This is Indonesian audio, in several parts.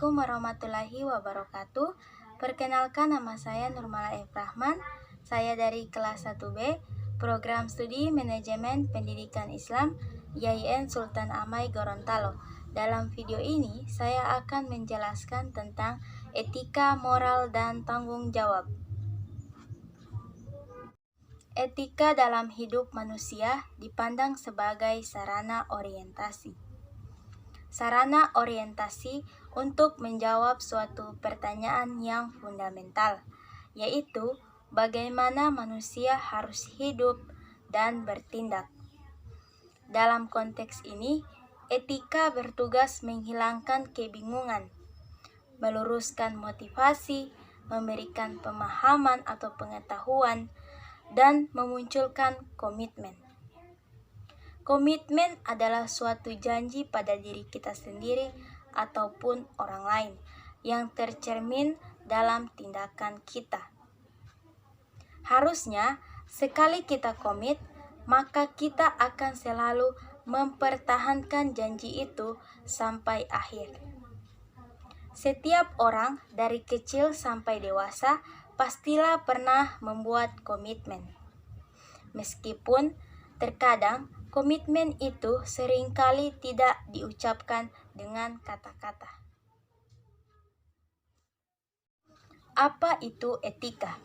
Assalamualaikum warahmatullahi wabarakatuh. Perkenalkan, nama saya Nurmala F. Rahman. Saya dari kelas 1B, Program Studi Manajemen Pendidikan Islam, YIN Sultan Amai Gorontalo. Dalam video ini, saya akan menjelaskan tentang etika, moral, dan tanggung jawab. Etika dalam hidup manusia dipandang sebagai sarana orientasi. Sarana orientasi untuk menjawab suatu pertanyaan yang fundamental, yaitu bagaimana manusia harus hidup dan bertindak. Dalam konteks ini, etika bertugas menghilangkan kebingungan, meluruskan motivasi, memberikan pemahaman atau pengetahuan, dan memunculkan komitmen. Komitmen adalah suatu janji pada diri kita sendiri ataupun orang lain yang tercermin dalam tindakan kita. Harusnya, sekali kita komit, maka kita akan selalu mempertahankan janji itu sampai akhir. Setiap orang dari kecil sampai dewasa pastilah pernah membuat komitmen. Meskipun terkadang komitmen itu seringkali tidak diucapkan dengan kata-kata. Apa itu etika?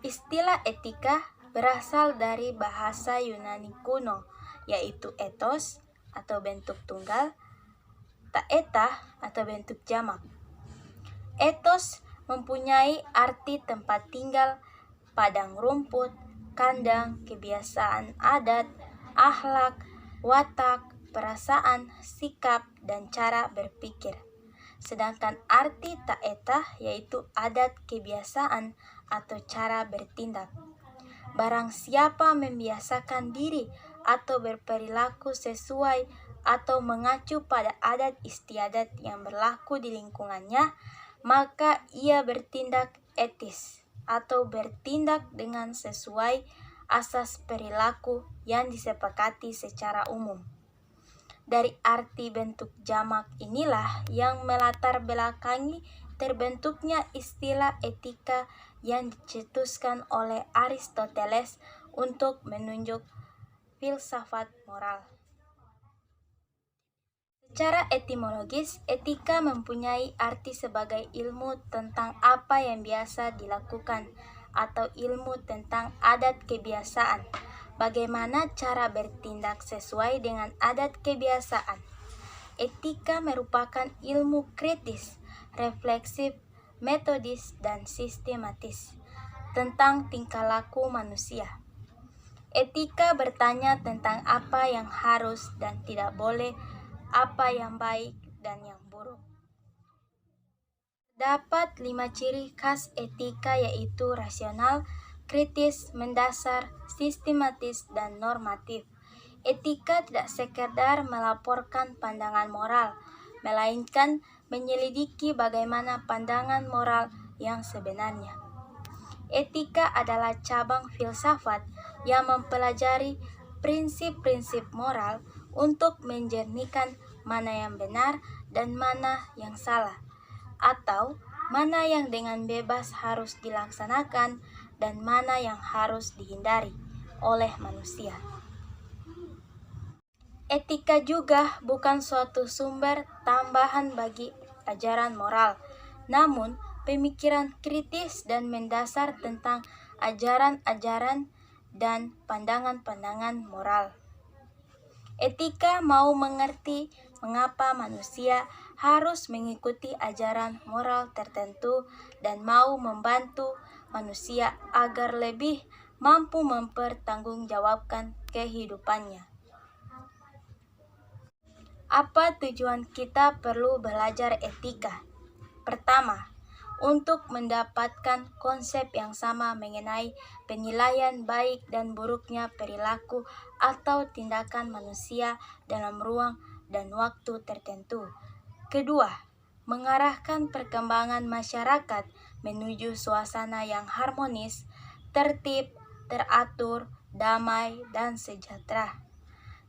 Istilah etika berasal dari bahasa Yunani kuno, yaitu ethos atau bentuk tunggal, taeta atau bentuk jamak. Ethos mempunyai arti tempat tinggal, padang rumput, kandang, kebiasaan adat, akhlak, watak, perasaan, sikap, dan cara berpikir. Sedangkan arti taeta yaitu adat, kebiasaan, atau cara bertindak. Barang siapa membiasakan diri atau berperilaku sesuai atau mengacu pada adat istiadat yang berlaku di lingkungannya, maka ia bertindak etis atau bertindak dengan sesuai asas perilaku yang disepakati secara umum. Dari arti bentuk jamak inilah yang melatar belakangi terbentuknya istilah etika yang dicetuskan oleh Aristoteles untuk menunjuk filsafat moral. Secara etimologis, etika mempunyai arti sebagai ilmu tentang apa yang biasa dilakukan atau ilmu tentang adat kebiasaan, bagaimana cara bertindak sesuai dengan adat kebiasaan. Etika merupakan ilmu kritis, refleksif, metodis, dan sistematis tentang tingkah laku manusia. Etika bertanya tentang apa yang harus dan tidak boleh, apa yang baik dan yang buruk. Dapat 5 ciri khas etika, yaitu rasional, kritis, mendasar, sistematis, dan normatif. Etika tidak sekedar melaporkan pandangan moral, melainkan menyelidiki bagaimana pandangan moral yang sebenarnya. Etika adalah cabang filsafat yang mempelajari prinsip-prinsip moral untuk menjernihkan mana yang benar dan mana yang salah, atau mana yang dengan bebas harus dilaksanakan dan mana yang harus dihindari oleh manusia. Etika juga bukan suatu sumber tambahan bagi ajaran moral, namun pemikiran kritis dan mendasar tentang ajaran-ajaran dan pandangan-pandangan moral. Etika mau mengerti mengapa manusia harus mengikuti ajaran moral tertentu dan mau membantu manusia agar lebih mampu mempertanggungjawabkan kehidupannya. Apa tujuan kita perlu belajar etika? Pertama, untuk mendapatkan konsep yang sama mengenai penilaian baik dan buruknya perilaku atau tindakan manusia dalam ruang dan waktu tertentu. Kedua, mengarahkan perkembangan masyarakat menuju suasana yang harmonis, tertib, teratur, damai, dan sejahtera.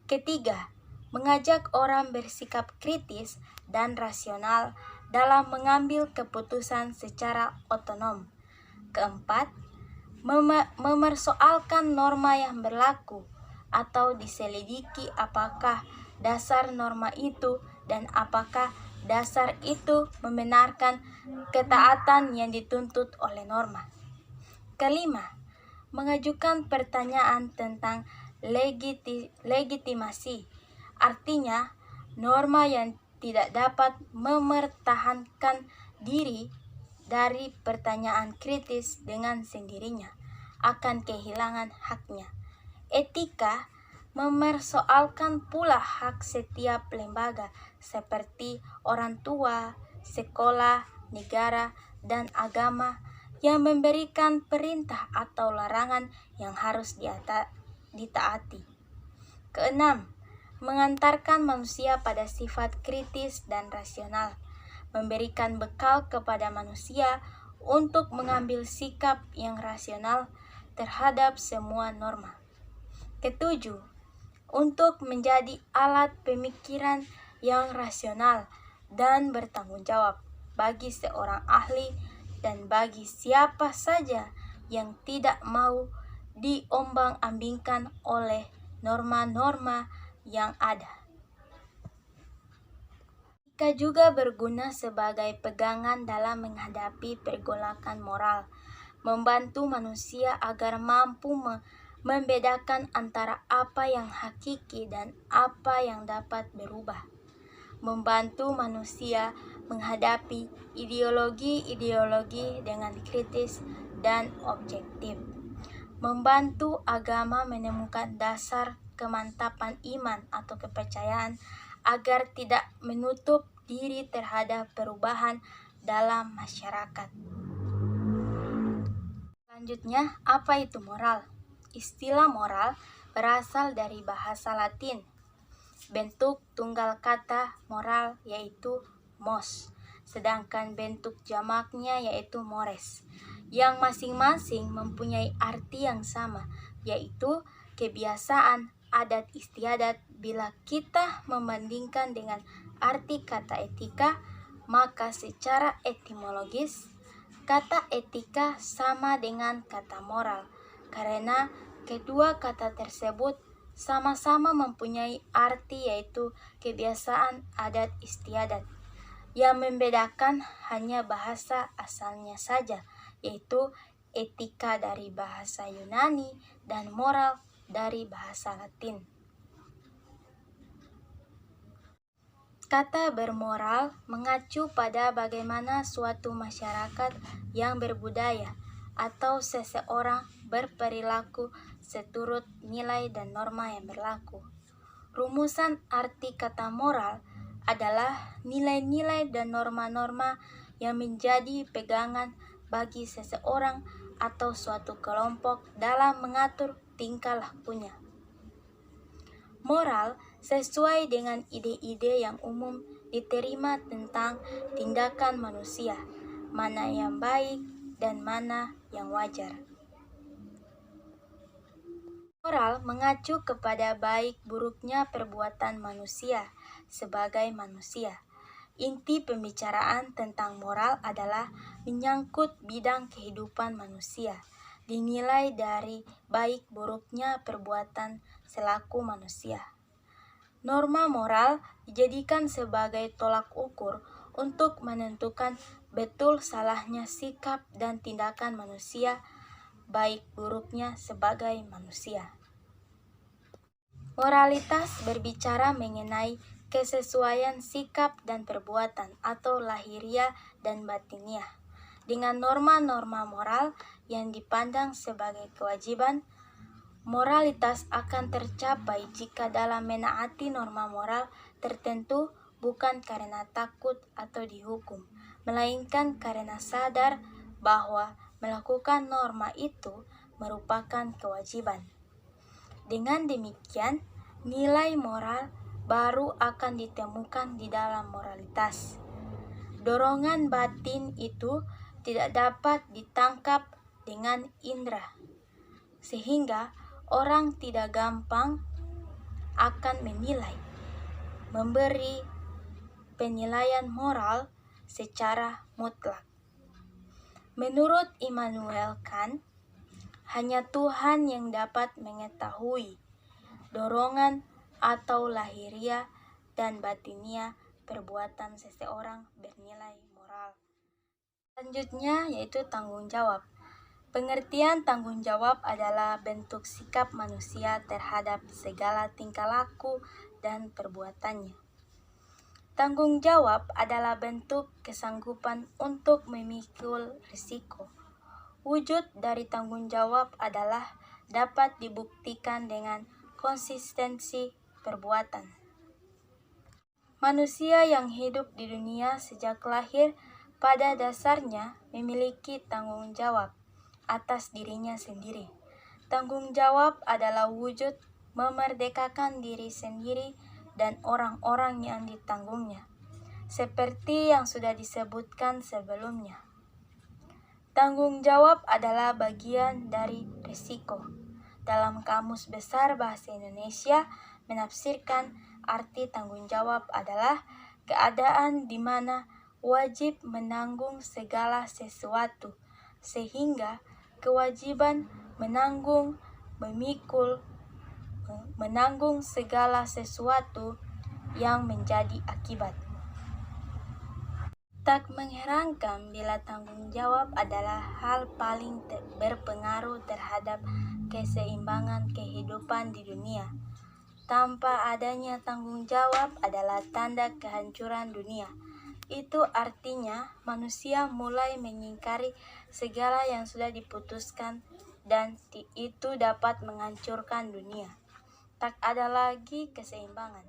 Ketiga, mengajak orang bersikap kritis dan rasional dalam mengambil keputusan secara otonom. Keempat, memersoalkan norma yang berlaku atau diselidiki apakah dasar norma itu dan apakah dasar itu membenarkan ketaatan yang dituntut oleh norma. Kelima, mengajukan pertanyaan tentang legitimasi, artinya norma yang tidak dapat mempertahankan diri dari pertanyaan kritis dengan sendirinya akan kehilangan haknya. Etika memersoalkan pula hak setiap lembaga seperti orang tua, sekolah, negara, dan agama yang memberikan perintah atau larangan yang harus ditaati. Keenam, mengantarkan manusia pada sifat kritis dan rasional, memberikan bekal kepada manusia untuk mengambil sikap yang rasional terhadap semua norma. Ketujuh, untuk menjadi alat pemikiran yang rasional dan bertanggung jawab bagi seorang ahli dan bagi siapa saja yang tidak mau diombang-ambingkan oleh norma-norma yang ada. Etika juga berguna sebagai pegangan dalam menghadapi pergolakan moral, membantu manusia agar mampu membedakan antara apa yang hakiki dan apa yang dapat berubah, membantu manusia menghadapi ideologi-ideologi dengan kritis dan objektif, membantu agama menemukan dasar kemantapan iman atau kepercayaan agar tidak menutup diri terhadap perubahan dalam masyarakat. Selanjutnya, apa itu moral? Istilah moral berasal dari bahasa Latin. Bentuk tunggal kata moral yaitu mos, sedangkan bentuk jamaknya yaitu mores, yang masing-masing mempunyai arti yang sama, yaitu kebiasaan, adat istiadat. Bila kita membandingkan dengan arti kata etika, maka secara etimologis, kata etika sama dengan kata moral, karena kedua kata tersebut sama-sama mempunyai arti yaitu kebiasaan, adat istiadat. Yang membedakan hanya bahasa asalnya saja, yaitu etika dari bahasa Yunani dan moral dari bahasa Latin. Kata bermoral mengacu pada bagaimana suatu masyarakat yang berbudaya atau seseorang berperilaku seturut nilai dan norma yang berlaku. Rumusan arti kata moral adalah nilai-nilai dan norma-norma yang menjadi pegangan bagi seseorang atau suatu kelompok dalam mengatur tingkah lakunya. Moral sesuai dengan ide-ide yang umum diterima tentang tindakan manusia, mana yang baik dan mana yang wajar. Moral mengacu kepada baik buruknya perbuatan manusia sebagai manusia. Inti pembicaraan tentang moral adalah menyangkut bidang kehidupan manusia, dinilai dari baik buruknya perbuatan selaku manusia. Norma moral dijadikan sebagai tolak ukur untuk menentukan betul salahnya sikap dan tindakan manusia, baik buruknya sebagai manusia. Moralitas berbicara mengenai kesesuaian sikap dan perbuatan atau lahiriah dan batiniah dengan norma-norma moral yang dipandang sebagai kewajiban. Moralitas akan tercapai jika dalam menaati norma moral tertentu bukan karena takut atau dihukum, melainkan karena sadar bahwa melakukan norma itu merupakan kewajiban. Dengan demikian, nilai moral baru akan ditemukan di dalam moralitas. Dorongan batin itu tidak dapat ditangkap dengan indera, sehingga orang tidak gampang akan menilai, memberi penilaian moral secara mutlak. Menurut Immanuel Kant, hanya Tuhan yang dapat mengetahui dorongan atau lahiriah dan batiniah perbuatan seseorang bernilai moral. Selanjutnya yaitu tanggung jawab. Pengertian tanggung jawab adalah bentuk sikap manusia terhadap segala tingkah laku dan perbuatannya. Tanggung jawab adalah bentuk kesanggupan untuk memikul risiko. Wujud dari tanggung jawab adalah dapat dibuktikan dengan konsistensi perbuatan. Manusia yang hidup di dunia sejak lahir pada dasarnya memiliki tanggung jawab atas dirinya sendiri. Tanggung jawab adalah wujud memerdekakan diri sendiri dan orang-orang yang ditanggungnya, seperti yang sudah disebutkan sebelumnya. Tanggung jawab adalah bagian dari risiko. Dalam Kamus Besar Bahasa Indonesia menafsirkan arti tanggung jawab adalah keadaan di mana wajib menanggung segala sesuatu, sehingga kewajiban menanggung segala sesuatu yang menjadi akibat. Tak mengherankan bila tanggung jawab adalah hal paling berpengaruh terhadap keseimbangan kehidupan di dunia. Tanpa adanya tanggung jawab adalah tanda kehancuran dunia. Itu artinya manusia mulai mengingkari segala yang sudah diputuskan dan itu dapat menghancurkan dunia. Tak ada lagi keseimbangan.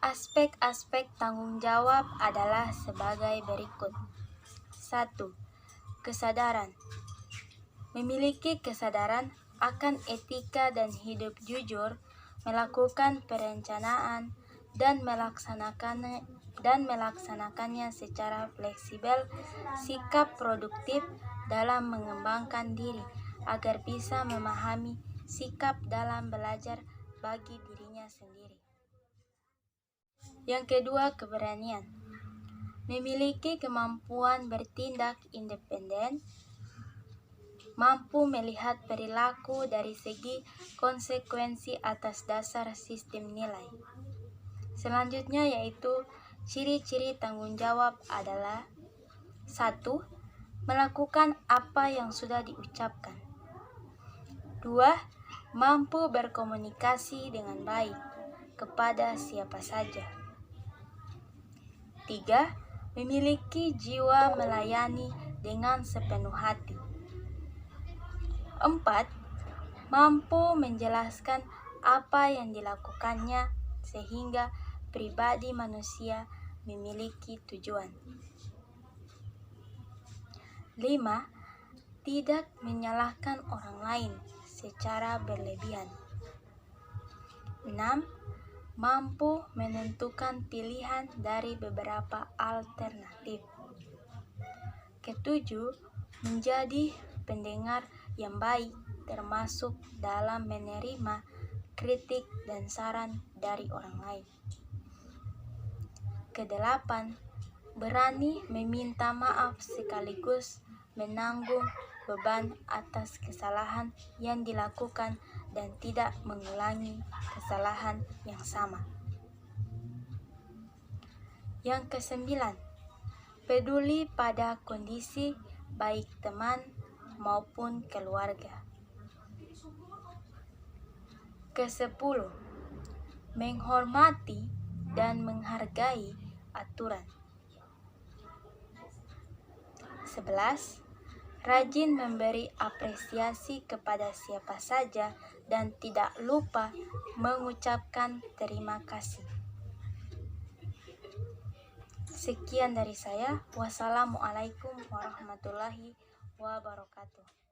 Aspek-aspek tanggung jawab adalah sebagai berikut. 1. Kesadaran. Memiliki kesadaran akan etika dan hidup jujur, melakukan perencanaan dan melaksanakannya secara fleksibel, sikap produktif dalam mengembangkan diri agar bisa memahami sikap dalam belajar bagi dirinya sendiri. Yang kedua, keberanian. Memiliki kemampuan bertindak independen, mampu melihat perilaku dari segi konsekuensi atas dasar sistem nilai. Selanjutnya yaitu ciri-ciri tanggung jawab adalah 1. Melakukan apa yang sudah diucapkan. 2. Mampu berkomunikasi dengan baik kepada siapa saja. 3. Memiliki jiwa melayani dengan sepenuh hati. 4. Mampu menjelaskan apa yang dilakukannya sehingga pribadi manusia memiliki tujuan. 5. Tidak menyalahkan orang lain secara berlebihan. 6. Mampu menentukan pilihan dari beberapa alternatif. 7. Menjadi pendengar yang baik, termasuk dalam menerima kritik dan saran dari orang lain. 8. Berani meminta maaf sekaligus menanggung beban atas kesalahan yang dilakukan dan tidak mengulangi kesalahan yang sama. Yang 9. Peduli pada kondisi baik teman maupun keluarga. 10. Menghormati dan menghargai aturan. 11. Rajin memberi apresiasi kepada siapa saja dan tidak lupa mengucapkan terima kasih. Sekian dari saya. Wassalamualaikum warahmatullahi wabarakatuh.